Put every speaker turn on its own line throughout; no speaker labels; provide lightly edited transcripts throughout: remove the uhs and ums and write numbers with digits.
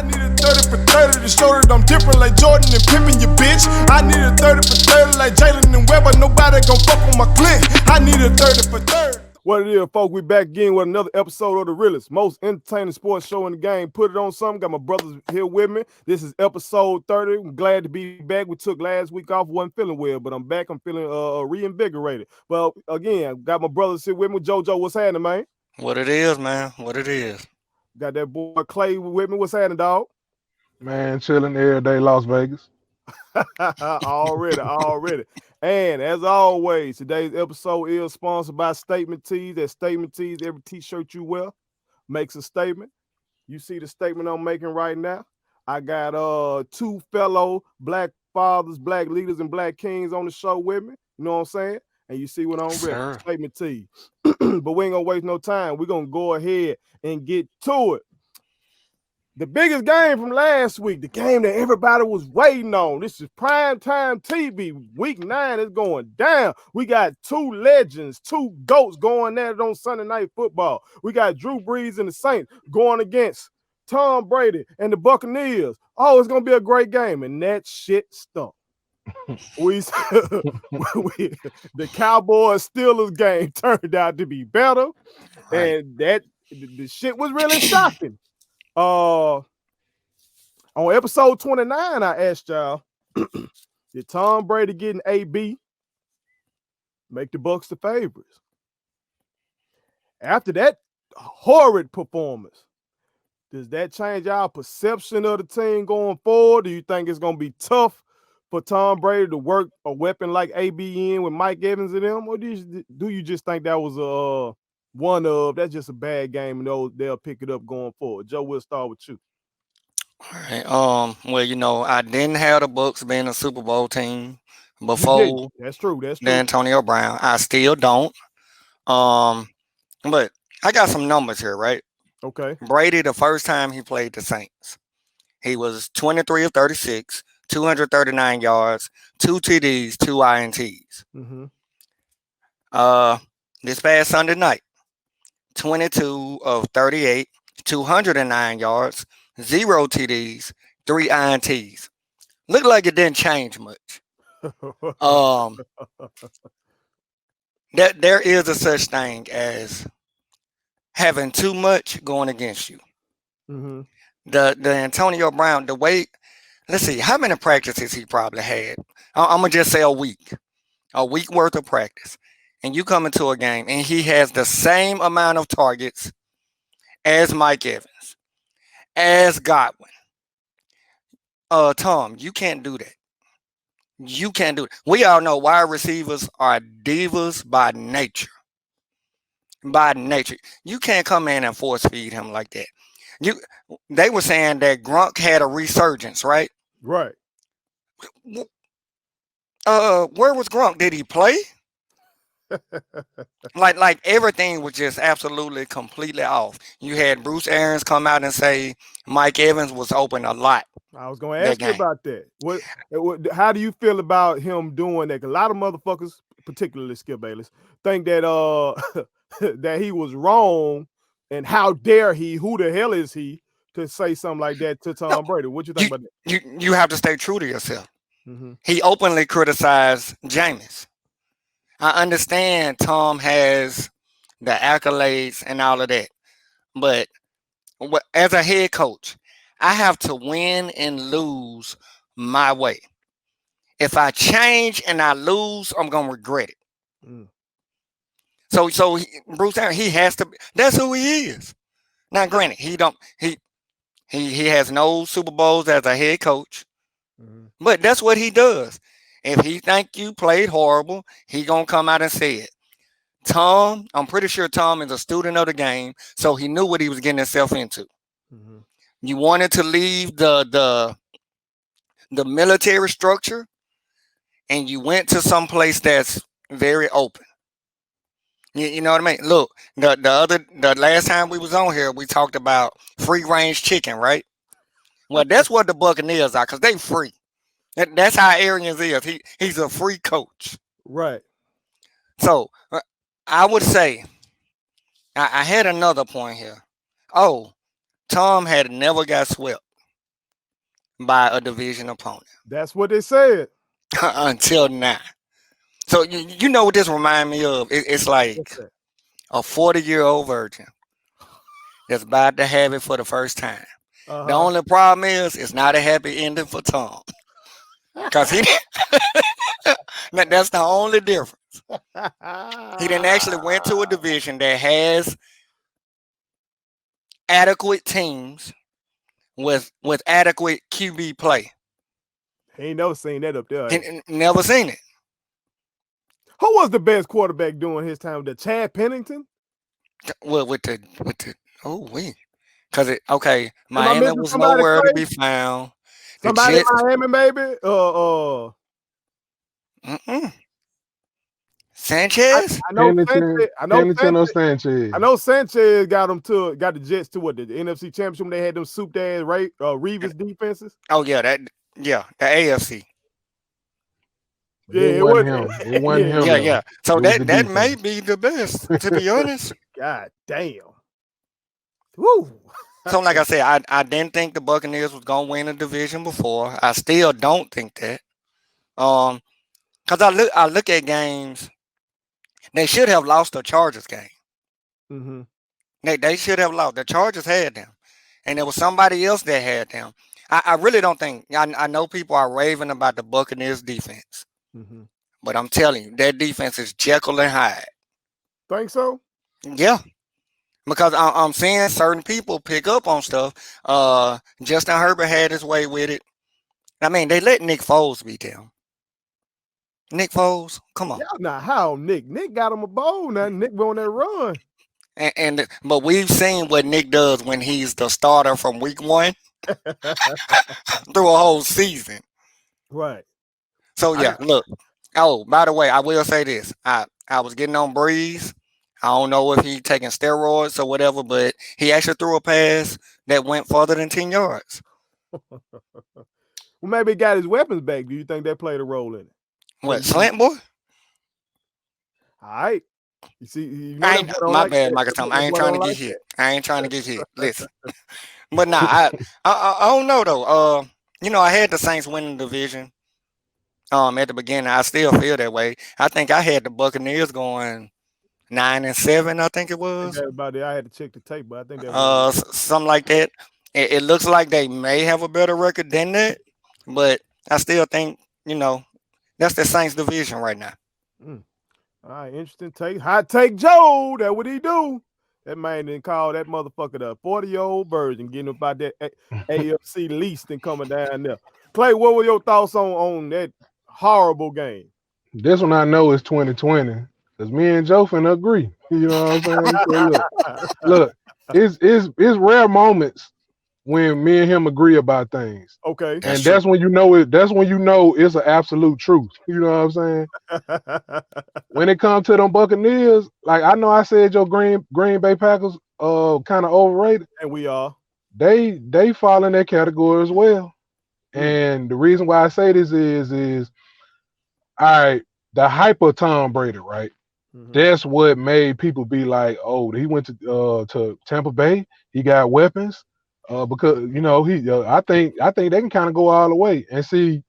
I need a 30 for 30 to show that I'm different like Jordan and Pippen, you bitch. I need a 30 for 30 like Jalen and Webber. Nobody gon' fuck on my clique. I need a 30 for 30. What it is, folks, we back again with another episode of The Realest, most entertaining sports show in the game. Put it on something. Got my brothers here with me. This is episode 30. I'm glad to be back. We took last week off. Wasn't feeling well, but I'm back. I'm feeling reinvigorated. Well, again, got my brothers here with me. JoJo, what's happening, man?
What it is, man. What it is.
Got that boy Clay with me. What's happening, dog?
Man, chilling every day, Las Vegas.
already. And as always, today's episode is sponsored by Statement Tees. At Statement Tees, every t-shirt you wear makes a statement. You see the statement I'm making right now. I got two fellow black fathers, black leaders, and black kings on the show with me. You know what I'm saying? And you see what I'm ready. Statement Tees. But we ain't gonna waste no time. We're gonna go ahead and get to it. The biggest game from last week, the game that everybody was waiting on. This is primetime TV. Week 9 is going down. We got two legends, two GOATs going at it on Sunday Night Football. We got Drew Brees and the Saints going against Tom Brady and the Buccaneers. Oh, it's going to be a great game. And that shit stunk. The Cowboys-Steelers game turned out to be better. Right. And the shit was really shocking. On episode 29, I asked y'all, did Tom Brady getting AB make the Bucs the favorites? After that horrid performance, does that change our perception of the team going forward? Do you think it's going to be tough for Tom Brady to work a weapon like AB in with Mike Evans and them? Or do you just think that was that's just a bad game and they'll pick it up going forward? Joe, we'll start with you.
All right. Well, I didn't have the Bucs being a Super Bowl team before.
That's true.
The Antonio Brown. I still don't. But I got some numbers here, right?
Okay.
Brady, the first time he played the Saints, he was 23 of 36, 239 yards, 2 TDs, 2 INTs.
Mm-hmm.
This past Sunday night, 22 of 38, 209 yards, 0 TDs, 3 INTs. Looked like it didn't change much. There is a such thing as having too much going against you.
Mm-hmm.
The Antonio Brown, the way, let's see, how many practices he probably had? I'm going to just say a week worth of practice. And you come into a game and he has the same amount of targets as Mike Evans, as Godwin. Tom, you can't do that. You can't do it. We all know wide receivers are divas by nature. By nature. You can't come in and force feed him like that. They were saying that Gronk had a resurgence, right?
Right.
Where was Gronk? Did he play? like everything was just absolutely completely off. You had Bruce Arians come out and say Mike Evans was open a lot.
I was going to ask you about that. How do you feel about him doing that? 'Cause a lot of motherfuckers, particularly Skip Bayless, think that that he was wrong, and how dare he? Who the hell is he to say something like that to Tom Brady? What you think about that?
You have to stay true to yourself.
Mm-hmm.
He openly criticized Jameis. I understand Tom has the accolades and all of that, but as a head coach, I have to win and lose my way. If I change and I lose, I'm gonna regret it.
Mm.
So Bruce Arians, he has to. That's who he is. Now, granted, he has no Super Bowls as a head coach, but that's what he does. If he think you played horrible, he gonna come out and say it. Tom, I'm pretty sure Tom is a student of the game, so he knew what he was getting himself into.
Mm-hmm.
You wanted to leave the military structure, and you went to some place that's very open. You know what I mean? Look, the last time we was on here, we talked about free range chicken, right? Well, that's what the Buccaneers are, because they free. That's how Arians is. He's a free coach.
Right.
So I would say I had another point here. Oh, Tom had never got swept. by a division opponent
That's what they said.
until now. So you know what this remind me of? It's
What's
like
that?
a 40-year-old virgin that's about to have it for the first time. The
Uh
only problem is it's not a happy ending for Tom. Cause he that's the only difference. He didn't actually went to a
huh.
division that has adequate teams with adequate QB play.
He ain't never seen that up there.
He
Ain't he?
never seen it.
Who was the best quarterback during his time? The Chad Pennington?
Well, with the oh we because it okay.
Am I
Miami
missing
was
somebody,
nowhere to
Clay?
be found. The
Somebody in
Jets,
Miami, maybe?
mm-mm.
I,
Sanchez.
I know
Pennington,
Sanchez. I know
Pennington or
Sanchez. I
Sanchez.
know Sanchez got the Jets to what the NFC Championship when they had them souped ass Reeves defenses.
Oh yeah, the AFC.
But
Yeah,
it
it
wasn't
was.
him. It wasn't
Yeah,
him
Yeah,
though.
yeah. So
It was the
that may
defense.
be the best, to be honest.
God damn. Woo.
So like I said, I didn't think the Buccaneers was gonna win a division before. I still don't think that. Um, cause I look at games. They should have lost the Chargers game.
Mm-hmm.
They should have lost. The Chargers had them, and there was somebody else that had them. I really don't think. I know people are raving about the Buccaneers defense,
Mm-hmm.
but I'm telling you, that defense is Jekyll and Hyde.
Think so?
Yeah, because I'm seeing certain people pick up on stuff. Justin Herbert had his way with it. I mean, they let Nick Foles beat them. Nick Foles, come on.
Y'all not how Nick. Nick got him a bowl now. Nick on that run.
But we've seen what Nick does when he's the starter from week one through a whole season.
Right.
So
I
yeah, look. Oh, by the way, I will say this. I was getting on Breeze. I don't know if he taking steroids or whatever, but he actually threw a pass that went further than 10 yards.
well, maybe he got his weapons back. Do you think that played a role in it?
What, slant boy?
All right. You see, you know
I
that
ain't
boy don't
my
like
bad,
that.
Michael
That
Tom.
boy,
I
that
ain't
boy
trying
don't
to get
like
hit.
that.
I ain't trying to get hit. Listen. But nah, I don't know though. I had the Saints winning the division. At the beginning, I still feel that way. I think I had the Buccaneers going 9-7. I think it
I think
was.
that about it. I had to check the tape, but I think that's what it was.
Something like that. It looks like they may have a better record than that, but I still think that's the Saints division right now.
Mm. All right, interesting take. Hot take Joe. That what he do. That man didn't call that motherfucker the 40-year-old virgin getting about that AFC least and coming down there. Clay, what were your thoughts on that horrible game?
This one I know is 2020 because me and Joe finna agree. You know what I'm saying? So look, it's rare moments when me and him agree about things,
Okay.
That's
and
true.
that's when you know it. That's when you know it's an absolute truth. You know what I'm saying? When it comes to them Buccaneers, like I know I said your Green Bay Packers kind of overrated.
and we are.
They fall in that category as well.
Mm.
And the reason why I say this is all right, the hyper Tom Brady, right?
Mm-hmm.
That's what made people be like, oh, he went to Tampa Bay. He got weapons. Because he, I think they can kind of go all the way and see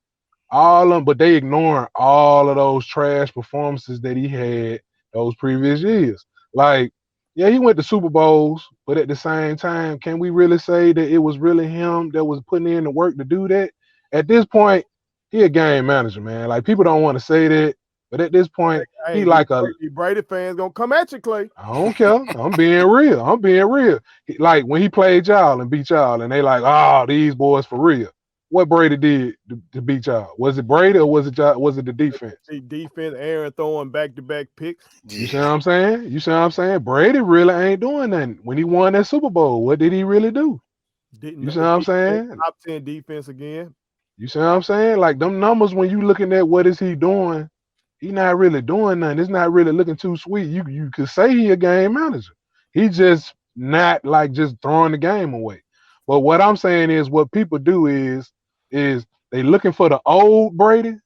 all of them, but they ignoring all of those trash performances that he had those previous years. Like, yeah, he went to Super Bowls, but at the same time, can we really say that it was really him that was putting in the work to do that? At this point, he a game manager, man. Like people don't want to say that, but at this point, he
Hey,
like a
these Brady fans gonna come at you, Clay.
I don't care. I'm being real. I'm being real. Like when he played y'all and beat y'all, and they like, oh, these boys for real. What Brady did to beat y'all? Was it Brady or was it y'all, was it the defense?
The defense, Aaron throwing back-to-back picks.
You see what
Yeah.
I'm saying? You see what I'm saying? Brady really ain't doing nothing. When he won that Super Bowl, what did he really do?
Didn't
You see what I'm
defense,
saying?
top 10 defense again.
You see what I'm saying? Like them numbers, when you looking at what is he doing, he not really doing nothing. It's not really looking too sweet. You could say he a game manager. He just not like just throwing the game away. But what I'm saying is what people do is they looking for the old Brady,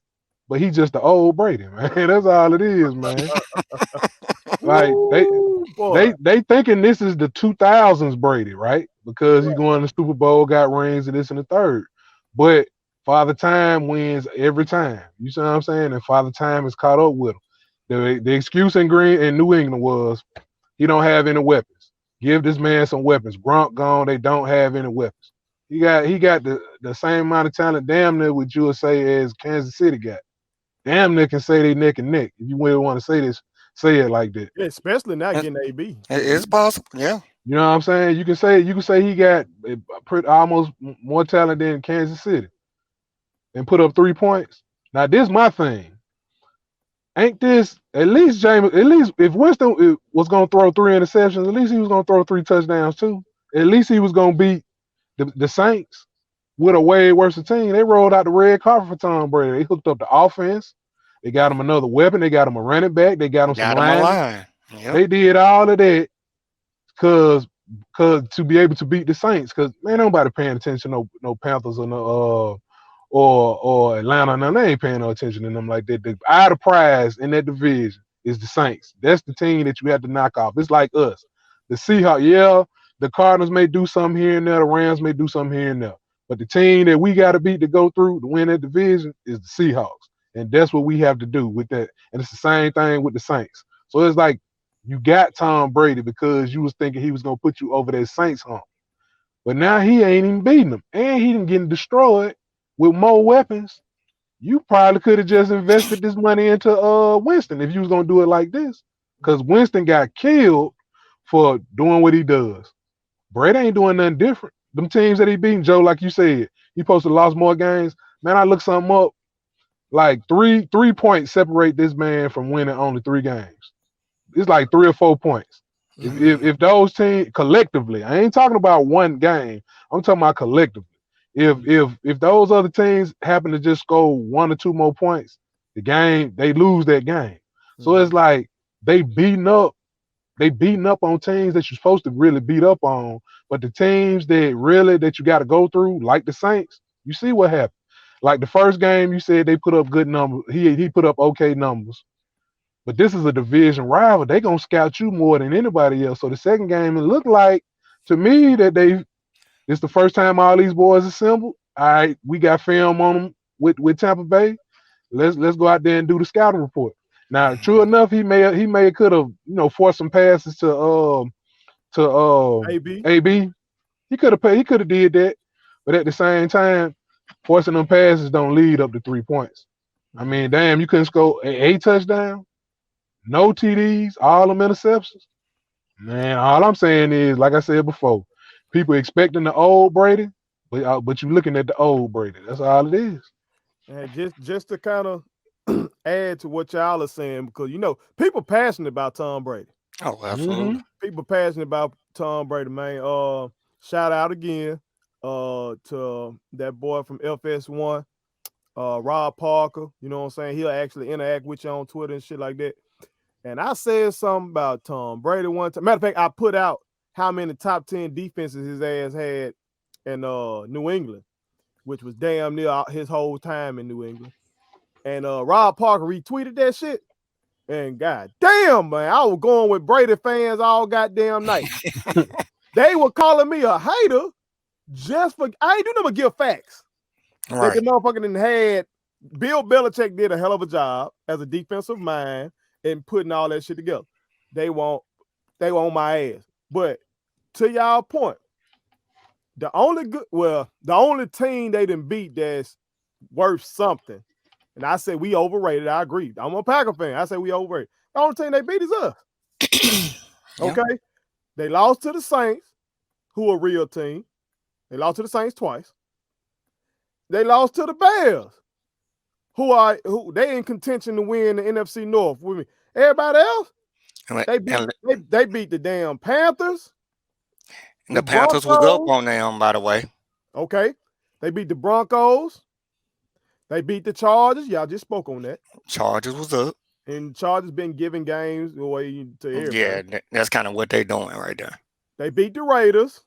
but he just the old Brady, man. That's all it is, man. Like they
Woo, boy.
they they thinking this is the 2000s Brady, right? Because he going to Super Bowl, got rings and this and the third. But Father Time wins every time. You see what I'm saying? And Father Time is caught up with him. The excuse in New England was he don't have any weapons. Give this man some weapons. Gronk gone. They don't have any weapons. He got the same amount of talent, damn near what you would say as Kansas City got. Damn near can say they neck and neck. If you really want to say this, say it like that.
Yeah, especially not
It-
getting AB.
It's possible. Yeah.
You know what I'm saying? You can say he got almost more talent than Kansas City and put up 3 points. Now this my thing. Ain't this at least James? At least if Winston was gonna throw 3 interceptions, at least he was gonna throw 3 touchdowns too. At least he was gonna beat the Saints with a way worse team. They rolled out the red carpet for Tom Brady. They hooked up the offense. They got him another weapon. They got him a running back. They got him some
Got him a
linemen.
line. Yep.
They did all of that cause to be able to beat the Saints. Cause man, nobody paying attention to no Panthers or no or Atlanta. No, they ain't paying no attention to them like that. The eye of the prize in that division is the Saints. That's the team that you have to knock off. It's like us. The Seahawks, yeah, the Cardinals may do something here and there, the Rams may do something here and there. But the team that we got to beat to go through to win that division is the Seahawks. And that's what we have to do with that. And it's the same thing with the Saints. So it's like you got Tom Brady because you was thinking he was going to put you over that Saints hump. But now he ain't even beating them. And he didn't get destroyed with more weapons. You probably could have just invested this money into Winston if you was going to do it like this. Because Winston got killed for doing what he does. Brady ain't doing nothing different. Them teams that he beating, Joe, like you said, he supposed to lost more games. Man, I looked something up. Like three points separate this man from winning only 3 games. It's like 3 or 4 points. If those teams collectively, I ain't talking about one game. I'm talking about collectively. If those other teams happen to just score 1 or 2 more points, they lose that game. So it's like they beating up on teams that you're supposed to really beat up on, but the teams that you got to go through, like the Saints, you see what happened. Like the first game, you said they put up good numbers. He put up okay numbers, but this is a division rival. They gonna scout you more than anybody else. So the second game, it looked like to me that it's the first time all these boys assembled. All right, we got film on them with Tampa Bay. Let's go out there and do the scouting report. Now, true enough, he may could have forced some passes to
AB.
AB. He could have did that, but at the same time, forcing them passes don't lead up to 3 points. I mean, damn, you couldn't score a touchdown, no TDs, all them interceptions. Man, all I'm saying is, like I said before, people expecting the old Brady, but you're looking at the old Brady. That's all it is.
And just to kind of add to what y'all are saying, because people passionate about Tom Brady.
Oh, absolutely.
People passionate about Tom Brady, man. Shout out again to that boy from FS1, Rob Parker. You know what I'm saying? He'll actually interact with you on Twitter and shit like that. And I said something about Tom Brady one time. Matter of fact, I put out how many top 10 defenses his ass had in New England, which was damn near his whole time in New England. And Rob Parker retweeted that shit. And god damn, man, I was going with Brady fans all goddamn night. They were calling me a hater just for I ain't do nothing but give facts.
Right.
That the motherfucker done had Bill Belichick did a hell of a job as a defensive mind and putting all that shit together. They want my ass. But to y'all point, the only team they done beat that's worth something. And I said we overrated. I agree. I'm a Packer fan. I say we overrated. The only team they beat is us. Okay?
Yeah.
They lost to the Saints, who a real team. They lost to the Saints twice. They lost to the Bears, who they in contention to win the NFC North with me. Everybody else, they beat the damn Panthers.
The Panthers was up on them, by the way.
Okay. They beat the Broncos. They beat the Chargers. Y'all just spoke on that.
Chargers was up.
And Chargers been giving games away to everybody.
Yeah, that's kind of what they doing right there.
They beat the Raiders.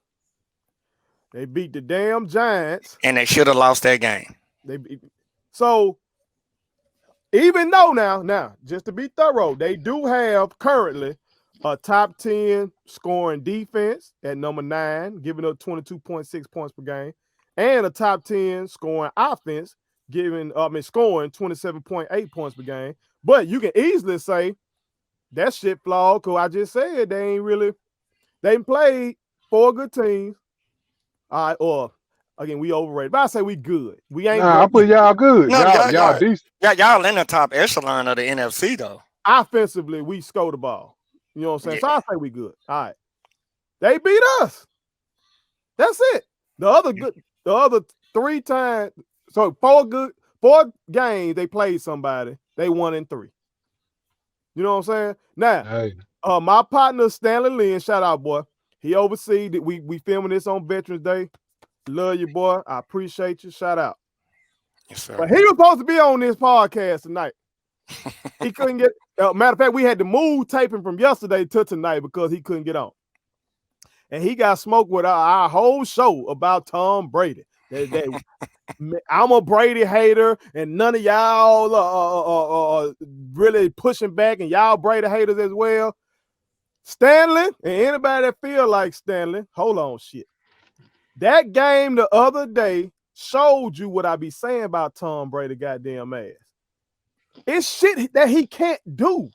They beat the damn Giants.
And they should have lost that game.
So even though now, just to be thorough, they do have currently a top 10 scoring defense at number 9, giving up 22.6 points per game. and a top 10 scoring offense, scoring 27.8 points per game. But you can easily say that shit flawed because I just said they played 4 good teams. All right, or again, we overrated. But I say we good. We ain't
Nah, I
great.
put y'all good.
No,
Y'all decent.
y'all in the top echelon of the NFC though.
Offensively, we score the ball. You know what I'm saying?
Yeah.
So I say we good. All right. They beat us. That's it. The other 3 times, so 4 games they played somebody, they 1-3. You know what I'm saying? Now,
Hey,
my partner Stanley Lynn, shout out, boy. He oversees that we filming this on Veterans Day. Love you, boy. I appreciate you. Shout out.
Yes, sir.
But he was supposed to be on this podcast tonight. He couldn't get. Matter of fact, we had to move taping from yesterday to tonight because he couldn't get on. And he got smoked with our whole show about Tom Brady. I'm a Brady hater, and none of y'all are really pushing back, and y'all Brady haters as well. Stanley, and anybody that feel like Stanley, hold on, shit. That game the other day showed you what I be saying about Tom Brady goddamn ass. It's shit that he can't do.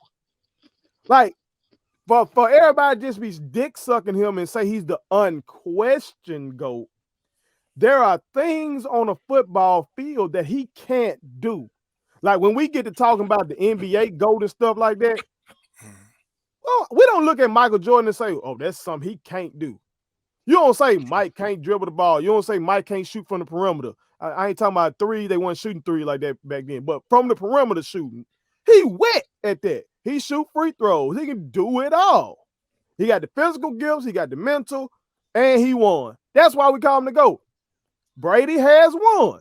Like, for everybody just be dick sucking him and say he's the unquestioned GOAT, there are things on a football field that he can't do. Like when we get to talking about the NBA GOAT and stuff like that, well, we don't look at Michael Jordan and say, oh, that's something he can't do. You don't say Mike can't dribble the ball. You don't say Mike can't shoot from the perimeter. I ain't talking about 3. They weren't shooting 3 like that back then. But from the perimeter shooting, he wet at that. He shoot free throws. He can do it all. He got the physical gifts. He got the mental. And he won. That's why we call him the GOAT. Brady has won.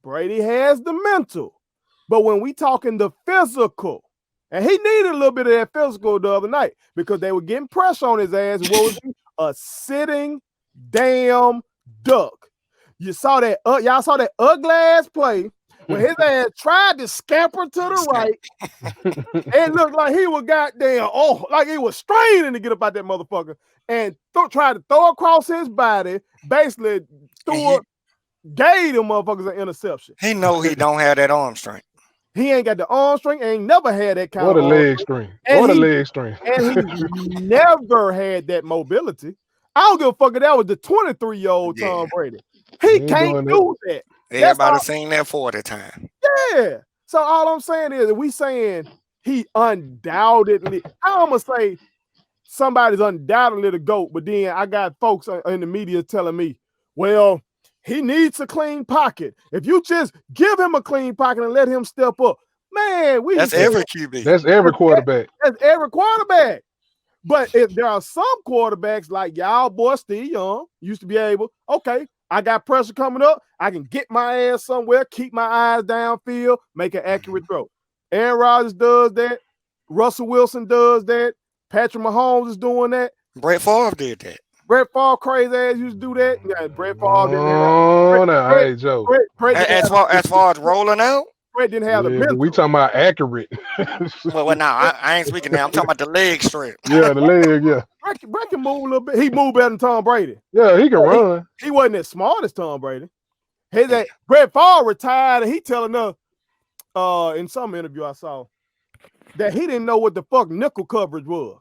Brady has the mental. But when we talking the physical, and he needed a little bit of that physical the other night because they were getting pressure on his ass. What was he? A sitting damn duck. You saw that. Y'all saw that ugly ass play when his ass tried to scamper to the right. It looked like he was goddamn, like he was straining to get up out that motherfucker and tried to throw across his body, basically gave them motherfuckers an interception.
He know he don't have that arm strength.
He ain't got the arm strength, ain't never had that kind
what a
of
leg string. What a leg string.
And he never had that mobility. I don't give a fuck if that was the 23-year-old Tom Brady. He can't do that.
Everybody seen that 40 time.
Yeah. So all I'm saying is we saying he undoubtedly, I'm gonna say somebody's undoubtedly the GOAT, but then I got folks in the media telling me, well, he needs a clean pocket. If you just give him a clean pocket and let him step up, man,
that's every QB.
That's every quarterback.
That's every quarterback. But if there are some quarterbacks like y'all boy Steve Young used to be able, okay, I got pressure coming up. I can get my ass somewhere, keep my eyes downfield, make an accurate throw. Aaron Rodgers does that. Russell Wilson does that. Patrick Mahomes is doing that.
Brett Favre did that.
Brett Favre crazy ass used to do that. Yeah, Brett Favre didn't have.
Oh, no, hey Joe.
As far as rolling out,
Brett didn't have the mental.
We talking about accurate.
well, now I ain't speaking now. I'm talking about the leg strength.
Yeah, the leg. Yeah.
Brett can move a little bit. He moved better than Tom Brady.
Yeah, he can run.
He wasn't as smart as Tom Brady. Brett Favre retired, and he telling us in some interview I saw that he didn't know what the fuck nickel coverage was.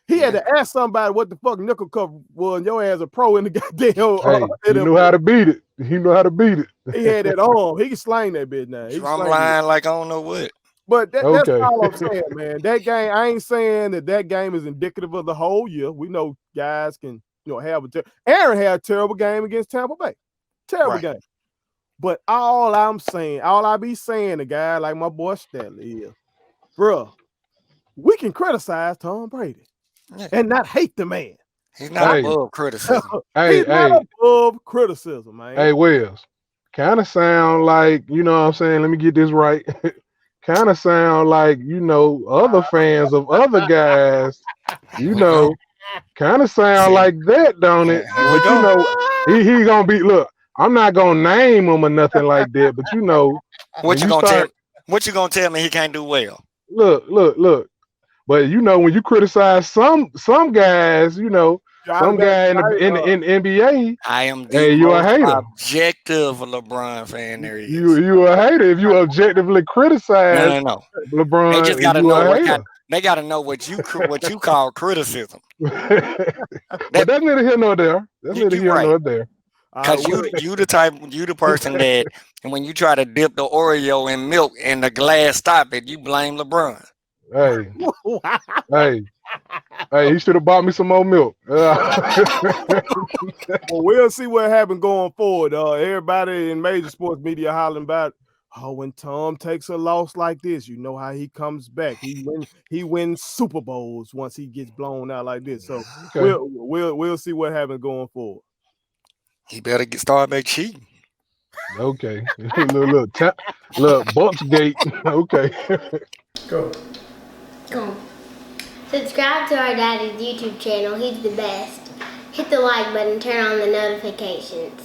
He had to ask somebody what the fuck nickel coverage was, and your ass a pro in the goddamn.
He knew how to beat it. He knew how to beat it.
He had that arm. He can slang that bitch now.
I'm lying like I don't know what.
But that's all I'm saying, man. That game, I ain't saying that game is indicative of the whole year. We know guys can, have Aaron had a terrible game against Tampa Bay. Terrible game. But all I be saying to guy like my boy Stanley is, bro, we can criticize Tom Brady and not hate the man.
He's not above criticism.
He's not above criticism, man.
Hey, Wells, kind of sound like, you know what I'm saying? Let me get this right. Kind of sound like, other fans of other guys, kind of sound like that, don't it? But he gonna be, look, I'm not gonna name him or nothing like that, but
what you gonna tell me he can't do well?
Look. But when you criticize some guys, some guy in the NBA.
I am the
Hey, you a
most
hater.
objective LeBron fan there is.
You a hater if you objectively criticize
No. They
LeBron.
just got to
You
know
a hater.
they got to know what you call criticism.
But that's neither here nor there. That's neither
You
here
right.
nor there.
Cause you the person that, and when you try to dip the Oreo in milk and the glass stop it, you blame LeBron.
Hey, hey, he should have bought me some more milk.
Well, we'll see what happens going forward. Everybody in major sports media hollering about, oh, when Tom takes a loss like this, you know how he comes back. He wins Super Bowls once he gets blown out like this. So
Okay.
we'll see what happens going forward.
He better start back cheating.
Okay. Look, Bucs gate. Okay.
Go. Subscribe to our daddy's YouTube channel. He's the best. Hit the like button, turn on the notifications.